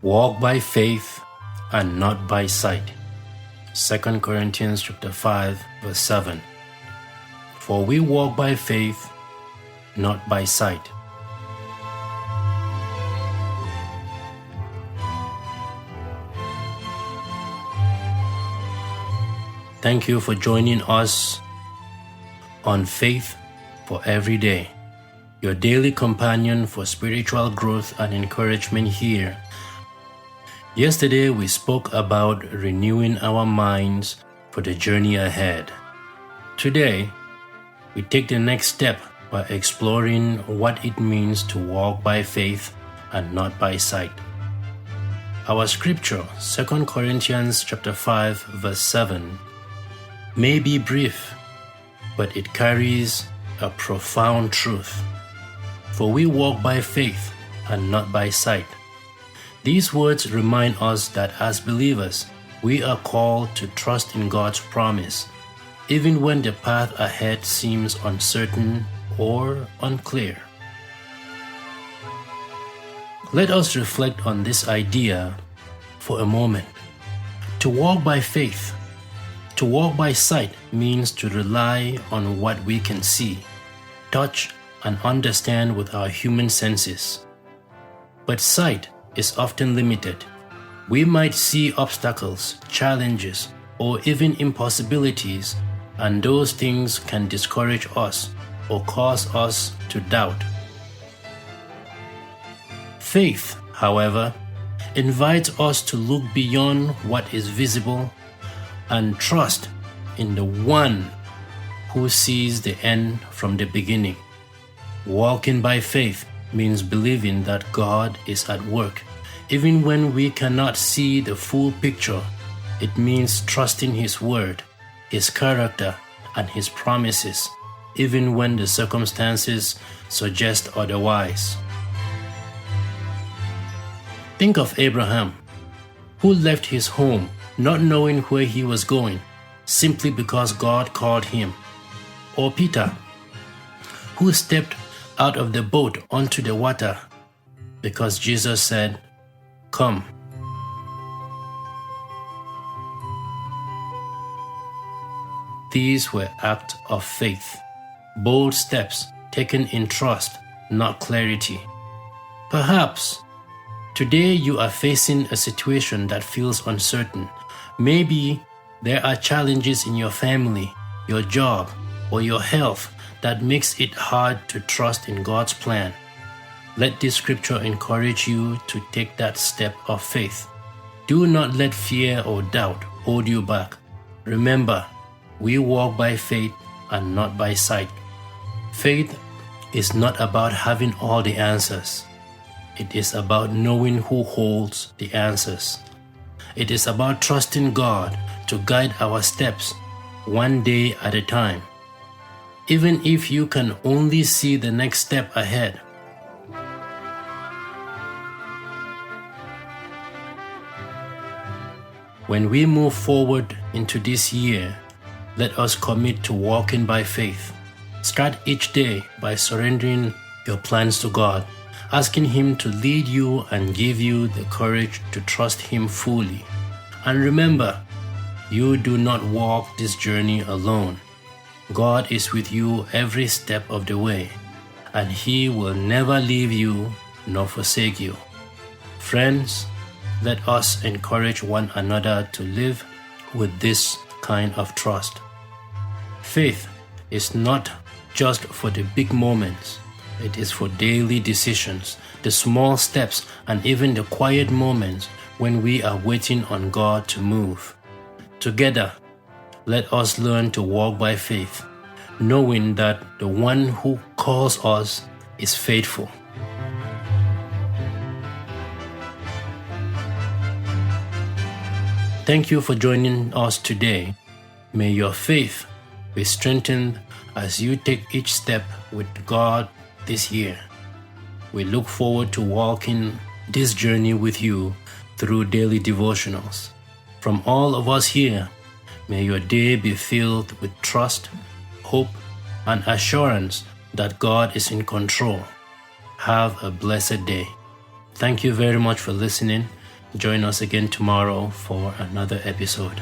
Walk by faith and not by sight. 2 Corinthians chapter 5, verse 7. For we walk by faith, not by sight. Thank you for joining us on Faith for Every Day, your daily companion for spiritual growth and encouragement here. Yesterday we spoke about renewing our minds for the journey ahead. Today, we take the next step by exploring what it means to walk by faith and not by sight. Our scripture, 2 Corinthians chapter 5, verse 7, may be brief, but it carries a profound truth. For we walk by faith and not by sight. These words remind us that as believers, we are called to trust in God's promise, even when the path ahead seems uncertain or unclear. Let us reflect on this idea for a moment. To walk by faith, to walk by sight means to rely on what we can see, touch, and understand with our human senses. But sight is often limited. We might see obstacles, challenges, or even impossibilities, and those things can discourage us or cause us to doubt. Faith, however, invites us to look beyond what is visible and trust in the one who sees the end from the beginning. Walking by faith means believing that God is at work. Even when we cannot see the full picture, it means trusting His word, His character, and His promises, even when the circumstances suggest otherwise. Think of Abraham, who left his home not knowing where he was going, simply because God called him. Or Peter, who stepped out of the boat onto the water because Jesus said, "Come." These were acts of faith, bold steps taken in trust, not clarity. Perhaps today you are facing a situation that feels uncertain. Maybe there are challenges in your family, your job, or your health that makes it hard to trust in God's plan. Let this scripture encourage you to take that step of faith. Do not let fear or doubt hold you back. Remember, we walk by faith and not by sight. Faith is not about having all the answers. It is about knowing who holds the answers. It is about trusting God to guide our steps one day at a time. Even if you can only see the next step ahead. When we move forward into this year, let us commit to walking by faith. Start each day by surrendering your plans to God, asking Him to lead you and give you the courage to trust Him fully. And remember, you do not walk this journey alone. God is with you every step of the way, and He will never leave you nor forsake you. Friends, let us encourage one another to live with this kind of trust. Faith is not just for the big moments. It is for daily decisions, the small steps, and even the quiet moments when we are waiting on God to move. Together, let us learn to walk by faith, knowing that the one who calls us is faithful. Thank you for joining us today. May your faith be strengthened as you take each step with God this year. We look forward to walking this journey with you through daily devotionals. From all of us here, may your day be filled with trust, hope, and assurance that God is in control. Have a blessed day. Thank you very much for listening. Join us again tomorrow for another episode.